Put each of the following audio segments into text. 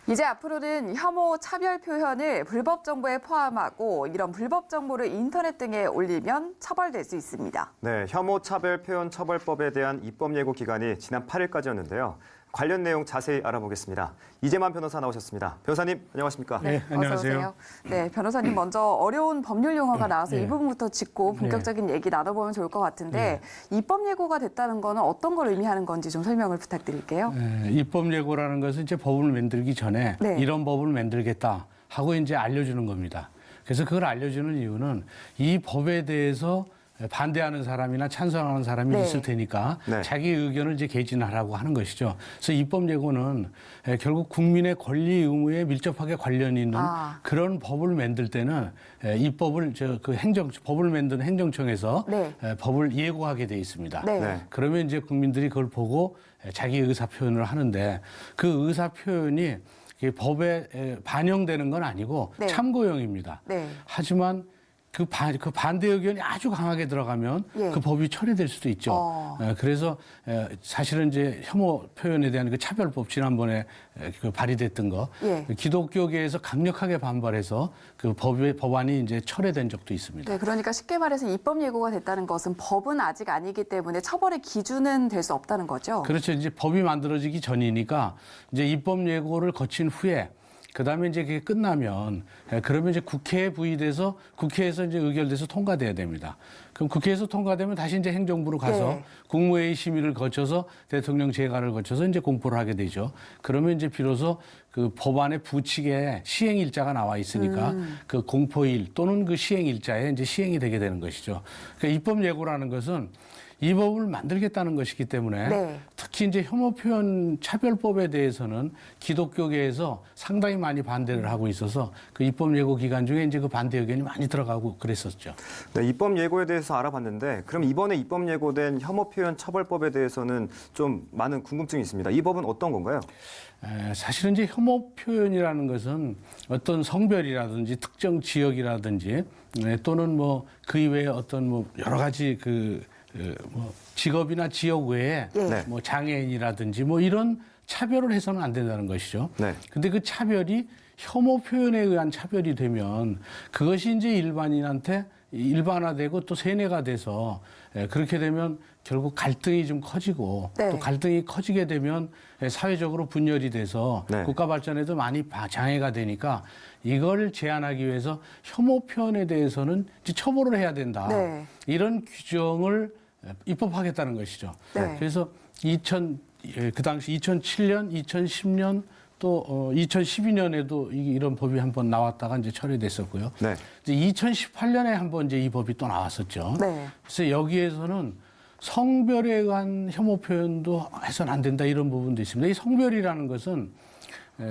이제 앞으로는 혐오, 차별 표현을 불법 정보에 포함하고 이런 불법 정보를 인터넷 등에 올리면 처벌될 수 있습니다. 네, 혐오, 차별 표현 처벌법에 대한 입법 예고 기간이 지난 8일까지였는데요. 관련 내용 자세히 알아보겠습니다. 이재만 변호사 나오셨습니다. 변호사님, 안녕하십니까? 네, 안녕하세요. 어서 오세요. 네, 변호사님 먼저 어려운 법률 용어가 나와서 이 부분부터 짚고 본격적인 얘기 나눠보면 좋을 것 같은데 입법 예고가 됐다는 거는 어떤 걸 의미하는 건지 좀 설명을 부탁드릴게요. 입법 예고라는 것은 이제 법을 만들기 전에 이런 법을 만들겠다 하고 이제 알려주는 겁니다. 그래서 그걸 알려주는 이유는 이 법에 대해서 반대하는 사람이나 찬성하는 사람이 있을 테니까 자기 의견을 이제 개진하라고 하는 것이죠. 그래서 입법 예고는 결국 국민의 권리 의무에 밀접하게 관련이 있는 그런 법을 만들 때는 입법을 법을 만드는 행정청에서 법을 예고하게 돼 있습니다. 그러면 이제 국민들이 그걸 보고 자기 의사 표현을 하는데 그 의사 표현이 법에 반영되는 건 아니고 참고용입니다. 하지만 그 반대 의견이 아주 강하게 들어가면 그 법이 철회될 수도 있죠. 그래서 사실은 이제 혐오 표현에 대한 그 차별법 지난번에 그 발의됐던 거 기독교계에서 강력하게 반발해서 그 법안이 이제 철회된 적도 있습니다. 네, 그러니까 쉽게 말해서 입법 예고가 됐다는 것은 법은 아직 아니기 때문에 처벌의 기준은 될 수 없다는 거죠. 그렇죠. 이제 법이 만들어지기 전이니까 이제 입법 예고를 거친 후에 그다음에 이제 그게 끝나면 그러면 이제 국회에 부의돼서 국회에서 이제 의결돼서 통과돼야 됩니다. 그럼 국회에서 통과되면 다시 이제 행정부로 가서 국무회의 심의를 거쳐서 대통령 재가를 거쳐서 이제 공포를 하게 되죠. 그러면 이제 비로소 그 법안의 부칙에 시행일자가 나와 있으니까 그 공포일 또는 그 시행일자에 이제 시행이 되게 되는 것이죠. 그러니까 입법 예고라는 것은 이 법을 만들겠다는 것이기 때문에 특히 이제 혐오 표현 차별법에 대해서는 기독교계에서 상당히 많이 반대를 하고 있어서 그 입법 예고 기간 중에 이제 그 반대 의견이 많이 들어가고 그랬었죠. 네, 입법 예고에 대해서 알아봤는데 그럼 이번에 입법 예고된 혐오 표현 처벌법에 대해서는 좀 많은 궁금증이 있습니다. 이 법은 어떤 건가요? 사실은 이제 혐오 표현이라는 것은 어떤 성별이라든지 특정 지역이라든지 또는 뭐 그 이외에 어떤 뭐 여러 가지 뭐 직업이나 지역 외에 뭐 장애인이라든지 뭐 이런 차별을 해서는 안 된다는 것이죠. 근데 그 차별이 혐오 표현에 의한 차별이 되면 그것이 이제 일반인한테 일반화되고 또 세뇌가 돼서 그렇게 되면 결국 갈등이 좀 커지고 또 갈등이 커지게 되면 사회적으로 분열이 돼서 국가 발전에도 많이 장애가 되니까 이걸 제한하기 위해서 혐오 표현에 대해서는 이제 처벌을 해야 된다. 이런 규정을 입법하겠다는 것이죠. 그래서 그 당시 2007년, 2010년 또 2012년에도 이런 법이 한번 나왔다가 이제 철회됐었고요. 이제 2018년에 한번 이제 이 법이 또 나왔었죠. 그래서 여기에서는 성별에 의한 혐오 표현도 해서는 안 된다 이런 부분도 있습니다. 이 성별이라는 것은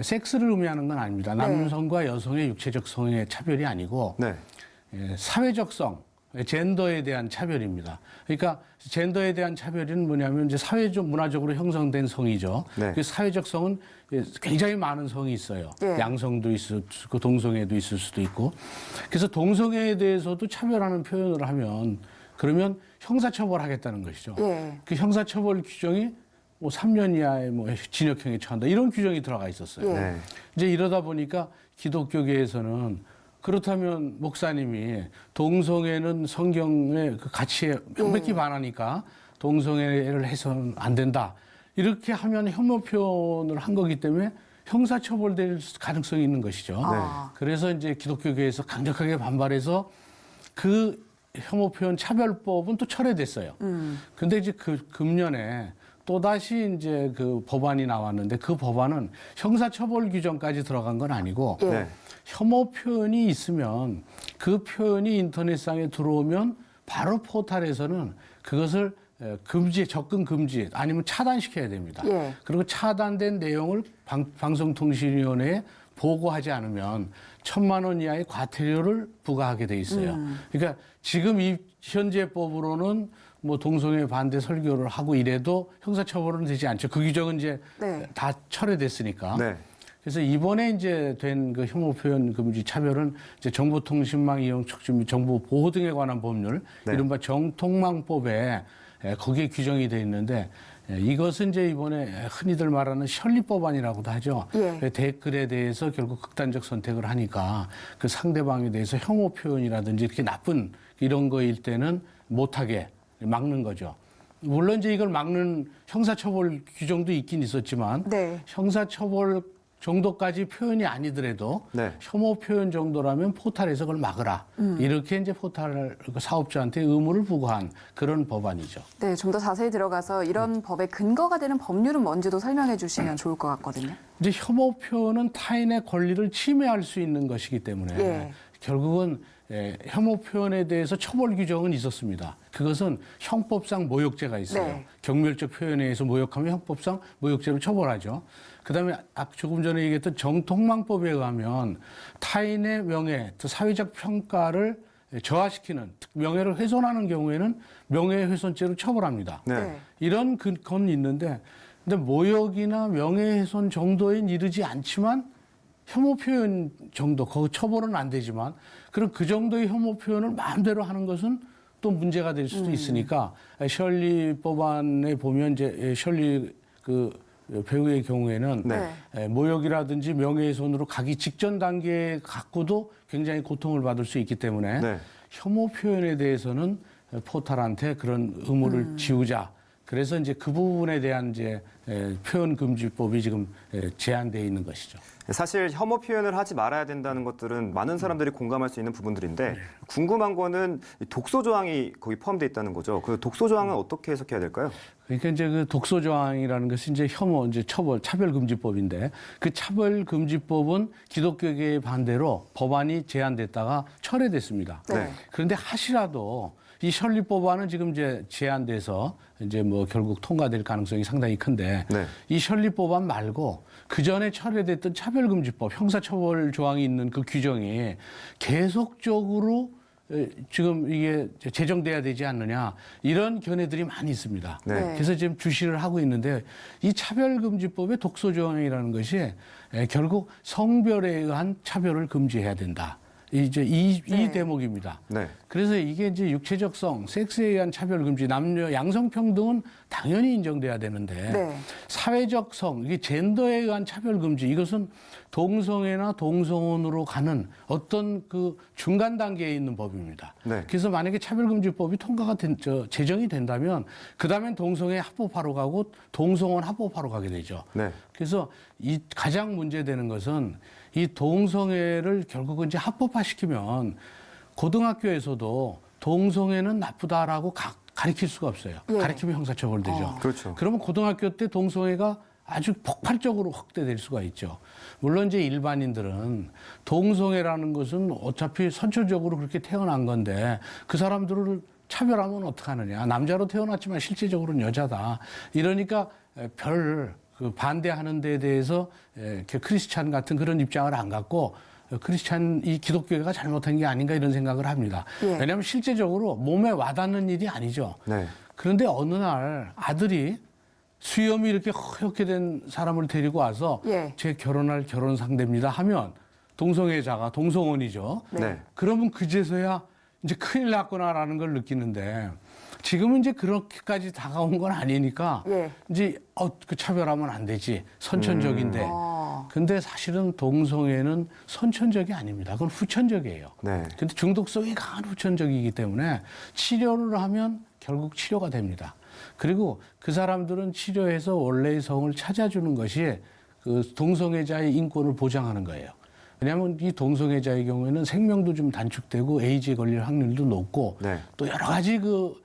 섹스를 의미하는 건 아닙니다. 남성과 여성의 육체적 성의 차별이 아니고 사회적 성, 젠더에 대한 차별입니다. 그러니까 젠더에 대한 차별은 뭐냐면 이제 사회적 문화적으로 형성된 성이죠. 그 사회적 성은 굉장히 많은 성이 있어요. 양성도 있을 수 있고 동성애도 있을 수도 있고. 그래서 동성애에 대해서도 차별하는 표현을 하면 그러면 형사처벌하겠다는 것이죠. 그 형사처벌 규정이 뭐 3년 이하의 뭐 징역형에 처한다 이런 규정이 들어가 있었어요. 이제 이러다 보니까 기독교계에서는 그렇다면 목사님이 동성애는 성경의 그 가치에 명백히 반하니까 동성애를 해서는 안 된다. 이렇게 하면 혐오 표현을 한 거기 때문에 형사처벌될 가능성이 있는 것이죠. 그래서 이제 기독교계에서 강력하게 반발해서 그 혐오 표현 차별법은 또 철회됐어요. 근데 이제 그 금년에 또다시 이제 그 법안이 나왔는데 그 법안은 형사처벌 규정까지 들어간 건 아니고 혐오 표현이 있으면 그 표현이 인터넷상에 들어오면 바로 포털에서는 그것을 접근 금지 아니면 차단시켜야 됩니다. 그리고 차단된 내용을 방송통신위원회에 보고하지 않으면 1,000만 원 이하의 과태료를 부과하게 돼 있어요. 그러니까 지금 이 현재 법으로는 뭐 동성애 반대 설교를 하고 이래도 형사처벌은 되지 않죠. 그 규정은 이제 다 철회됐으니까. 그래서 이번에 이제 된 그 혐오 표현 금지 차별은 이제 정보통신망 이용 촉진 및 정보 보호 등에 관한 법률, 이른바 정통망법에 거기에 규정이 돼 있는데 이것은 이제 이번에 흔히들 말하는 셜리법안이라고도 하죠. 예. 댓글에 대해서 결국 극단적 선택을 하니까 그 상대방에 대해서 혐오 표현이라든지 이렇게 나쁜 이런 거일 때는 못하게 막는 거죠. 물론 이제 이걸 막는 형사처벌 규정도 있긴 있었지만 네. 형사처벌 정도까지 표현이 아니더라도 네. 혐오 표현 정도라면 포탈에서 그걸 막으라. 이렇게 이제 포탈 사업자한테 의무를 부과한 그런 법안이죠. 네, 좀 더 자세히 들어가서 이런 법의 근거가 되는 법률은 뭔지도 설명해 주시면 좋을 것 같거든요. 이제 혐오 표현은 타인의 권리를 침해할 수 있는 것이기 때문에 예. 결국은 혐오 표현에 대해서 처벌 규정은 있었습니다. 그것은 형법상 모욕죄가 있어요. 네. 경멸적 표현에 의해서 모욕하면 형법상 모욕죄로 처벌하죠. 그다음에 조금 전에 얘기했던 정통망법에 의하면 타인의 명예, 또 사회적 평가를 저하시키는 명예를 훼손하는 경우에는 명예훼손죄로 처벌합니다. 네. 이런 건 있는데 근데 모욕이나 명예훼손 정도에 이르지 않지만 혐오 표현 정도, 그 처벌은 안 되지만 그럼 그 정도의 혐오 표현을 마음대로 하는 것은 또 문제가 될 수도 있으니까 셜리 법안에 보면 이제 셜리 그 배우의 경우에는 네. 모욕이라든지 명예훼손으로 가기 직전 단계에 갖고도 굉장히 고통을 받을 수 있기 때문에 네. 혐오 표현에 대해서는 포탈한테 그런 의무를 지우자. 그래서 이제 그 부분에 대한 이제 표현 금지법이 지금 제한되어 있는 것이죠. 사실 혐오 표현을 하지 말아야 된다는 것들은 많은 사람들이 공감할 수 있는 부분들인데 궁금한 거는 독소 조항이 거기 포함되어 있다는 거죠. 그 독소 조항은 어떻게 해석해야 될까요? 그러니까 이제 그 독소 조항이라는 것이 이제 혐오, 이제 차별금지법인데 그 차별금지법은 기독교계의 반대로 법안이 제안됐다가 철회됐습니다. 네. 그런데 하시라도 이 셜리 법안은 지금 이제 제안돼서 이제 뭐 결국 통과될 가능성이 상당히 큰데 네. 이 셜리 법안 말고 그 전에 철회됐던 차별금지법 형사처벌 조항이 있는 그 규정이 계속적으로 지금 이게 제정돼야 되지 않느냐 이런 견해들이 많이 있습니다. 네. 그래서 지금 주시를 하고 있는데 이 차별금지법의 독소 조항이라는 것이 결국 성별에 의한 차별을 금지해야 된다. 이제 이 네. 대목입니다. 네. 그래서 이게 이제 육체적성, 섹스에 의한 차별 금지, 남녀 양성평등은 당연히 인정돼야 되는데 네. 사회적 성, 이게 젠더에 의한 차별 금지 이것은 동성애나 동성혼으로 가는 어떤 그 중간 단계에 있는 법입니다. 네. 그래서 만약에 차별금지법이 통과가 제정이 된다면 그 다음엔 동성애 합법화로 가고 동성혼 합법화로 가게 되죠. 네. 그래서 이 가장 문제되는 것은 이 동성애를 결국은 이제 합법화시키면 고등학교에서도 동성애는 나쁘다라고 가르칠 수가 없어요. 예. 가르치면 형사처벌되죠. 그렇죠. 그러면 고등학교 때 동성애가 아주 폭발적으로 확대될 수가 있죠. 물론 이제 일반인들은 동성애라는 것은 어차피 선천적으로 그렇게 태어난 건데 그 사람들을 차별하면 어떡하느냐. 남자로 태어났지만 실제적으로는 여자다. 이러니까 그 반대하는 데에 대해서 크리스찬 같은 그런 입장을 안 갖고 크리스찬 이 기독교가 잘못한 게 아닌가 이런 생각을 합니다. 예. 왜냐하면 실제적으로 몸에 와닿는 일이 아니죠. 네. 그런데 어느 날 아들이 수염이 이렇게 허옇게 된 사람을 데리고 와서 예. 제 결혼할 결혼 상대입니다 하면 동성애자가 동성혼이죠. 네. 그러면 그제서야 이제 큰일 났구나라는 걸 느끼는데 지금은 이제 그렇게까지 다가온 건 아니니까 예. 이제 그 차별하면 안 되지 선천적인데 아. 근데 사실은 동성애는 선천적이 아닙니다. 그건 후천적이에요. 네. 근데 중독성이 강한 후천적이기 때문에 치료를 하면 결국 치료가 됩니다. 그리고 그 사람들은 치료해서 원래의 성을 찾아주는 것이 그 동성애자의 인권을 보장하는 거예요. 왜냐하면 이 동성애자의 경우에는 생명도 좀 단축되고 에이즈에 걸릴 확률도 높고 네. 또 여러 가지 그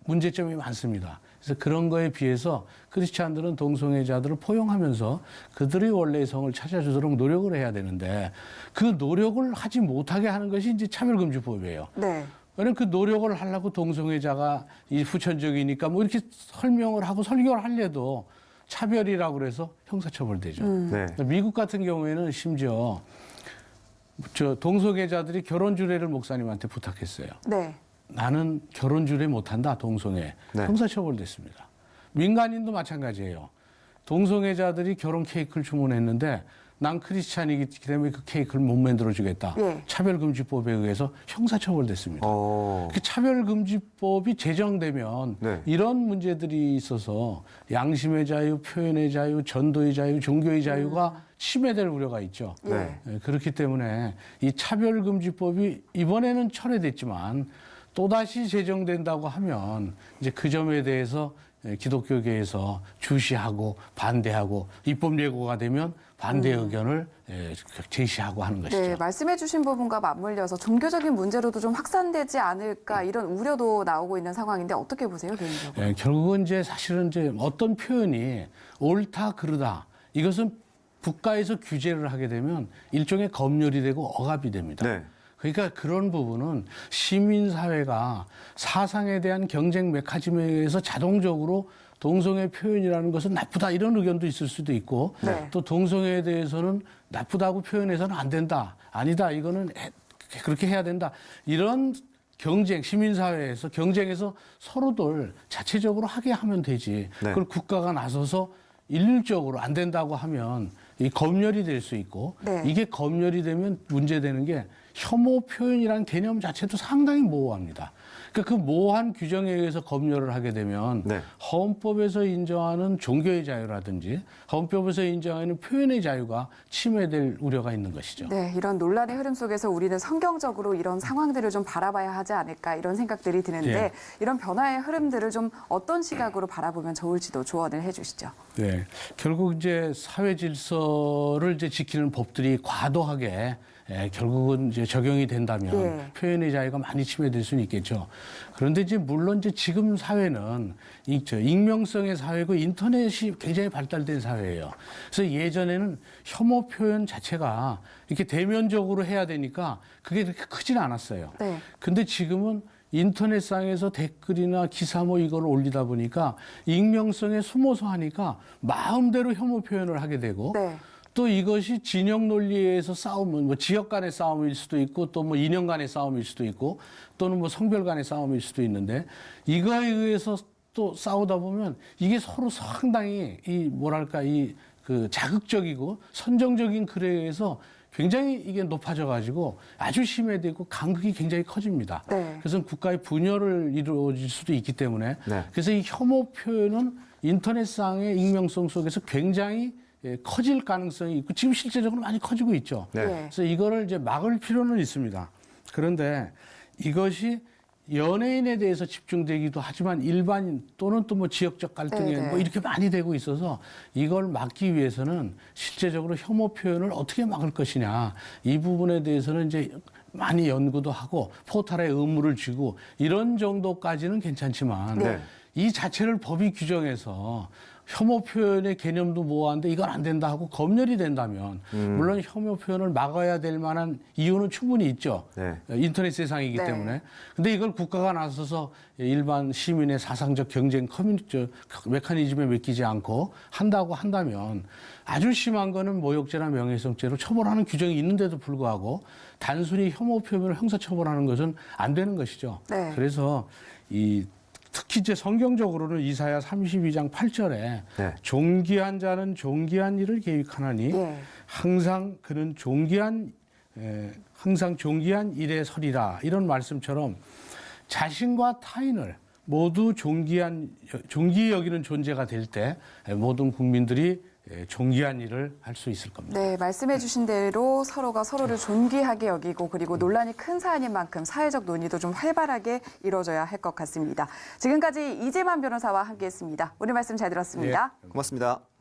문제점이 많습니다. 그래서 그런 거에 비해서 크리스찬들은 동성애자들을 포용하면서 그들의 원래의 성을 찾아주도록 노력을 해야 되는데 그 노력을 하지 못하게 하는 것이 이제 차별금지법이에요. 네. 왜냐면 그 노력을 하려고 동성애자가 이 후천적이니까 뭐 이렇게 설명을 하고 설교를 하려도 차별이라고 그래서 형사처벌되죠. 네. 미국 같은 경우에는 심지어 동성애자들이 결혼 주례를 목사님한테 부탁했어요. 네. 나는 결혼 주례 못한다 동성애. 네. 형사처벌됐습니다. 민간인도 마찬가지예요. 동성애자들이 결혼 케이크를 주문했는데 난 크리스찬이기 때문에 그 케이크를 못 만들어주겠다. 예. 차별금지법에 의해서 형사처벌됐습니다. 그 차별금지법이 제정되면 네. 이런 문제들이 있어서 양심의 자유, 표현의 자유, 전도의 자유, 종교의 자유가 침해될 우려가 있죠. 네. 그렇기 때문에 이 차별금지법이 이번에는 철회됐지만 또다시 제정된다고 하면 이제 그 점에 대해서 기독교계에서 주시하고 반대하고 입법 예고가 되면 반대 의견을 제시하고 하는 것이죠. 네, 말씀해 주신 부분과 맞물려서 종교적인 문제로도 좀 확산되지 않을까 이런 우려도 나오고 있는 상황인데 어떻게 보세요, 개인적으로? 결국은 이제 사실은 이제 어떤 표현이 옳다 그르다 이것은 국가에서 규제를 하게 되면 일종의 검열이 되고 억압이 됩니다. 네. 그러니까 그런 부분은 시민사회가 사상에 대한 경쟁 메커니즘에 의해서 자동적으로 동성애 표현이라는 것은 나쁘다 이런 의견도 있을 수도 있고 네. 또 동성애에 대해서는 나쁘다고 표현해서는 안 된다. 아니다. 이거는 그렇게 해야 된다. 이런 경쟁, 시민사회에서 경쟁에서 서로들 자체적으로 하게 하면 되지. 네. 그걸 국가가 나서서 일률적으로 안 된다고 하면 이 검열이 될 수 있고 네. 이게 검열이 되면 문제되는 게 혐오 표현이라는 개념 자체도 상당히 모호합니다. 그러니까 그 모호한 규정에 의해서 검열을 하게 되면 네. 헌법에서 인정하는 종교의 자유라든지 헌법에서 인정하는 표현의 자유가 침해될 우려가 있는 것이죠. 네, 이런 논란의 흐름 속에서 우리는 성경적으로 이런 상황들을 좀 바라봐야 하지 않을까 이런 생각들이 드는데 예. 이런 변화의 흐름들을 좀 어떤 시각으로 바라보면 좋을지도 조언을 해주시죠. 네, 결국 이제 사회 질서를 이제 지키는 법들이 과도하게 결국은 이제 적용이 된다면 예. 표현의 자유가 많이 침해될 수는 있겠죠. 그런데 이제 물론 이제 지금 사회는 익명성의 사회고 인터넷이 굉장히 발달된 사회예요. 그래서 예전에는 혐오 표현 자체가 이렇게 대면적으로 해야 되니까 그게 그렇게 크진 않았어요. 네. 근데 지금은 인터넷상에서 댓글이나 기사 뭐 이걸 올리다 보니까 익명성에 숨어서 하니까 마음대로 혐오 표현을 하게 되고 네. 또 이것이 진영 논리에서 싸움은 뭐 지역 간의 싸움일 수도 있고 또 뭐 이념 간의 싸움일 수도 있고 또는 뭐 성별 간의 싸움일 수도 있는데 이거에 의해서 또 싸우다 보면 이게 서로 상당히 이 뭐랄까 이 그 자극적이고 선정적인 글에 의해서 굉장히 이게 높아져 가지고 아주 심해지고 간극이 굉장히 커집니다. 네. 그래서 국가의 분열을 이루어질 수도 있기 때문에 네. 그래서 이 혐오 표현은 인터넷상의 익명성 속에서 굉장히 커질 가능성이 있고 지금 실제적으로 많이 커지고 있죠. 네. 네. 그래서 이거를 이제 막을 필요는 있습니다. 그런데 이것이 연예인에 대해서 집중되기도 하지만 일반인 또는 또 뭐 지역적 갈등에 네네. 뭐 이렇게 많이 되고 있어서 이걸 막기 위해서는 실제적으로 혐오 표현을 어떻게 막을 것이냐 이 부분에 대해서는 이제 많이 연구도 하고 포탈에 의무를 쥐고 이런 정도까지는 괜찮지만 네. 이 자체를 법이 규정해서 혐오 표현의 개념도 모호한데 이건 안 된다 하고 검열이 된다면 물론 혐오 표현을 막아야 될 만한 이유는 충분히 있죠. 네. 인터넷 세상이기 네. 때문에. 근데 이걸 국가가 나서서 일반 시민의 사상적 경쟁 메커니즘에 맡기지 않고 한다고 한다면 아주 심한 거는 모욕죄나 명예훼손죄로 처벌하는 규정이 있는데도 불구하고 단순히 혐오 표현을 형사처벌하는 것은 안 되는 것이죠. 네. 그래서 특히 이제 성경적으로는 이사야 32장 8절에 네. 존귀한 자는 존귀한 일을 계획하나니 예. 항상 그는 항상 존귀한 일에 서리라 이런 말씀처럼 자신과 타인을 모두 존귀히 여기는 존재가 될 때 모든 국민들이 존귀한 일을 할 수 있을 겁니다. 네, 말씀해 주신 대로 서로가 서로를 존귀하게 여기고 그리고 논란이 큰 사안인 만큼 사회적 논의도 좀 활발하게 이루어져야 할 것 같습니다. 지금까지 이재만 변호사와 함께했습니다. 오늘 말씀 잘 들었습니다. 고맙습니다.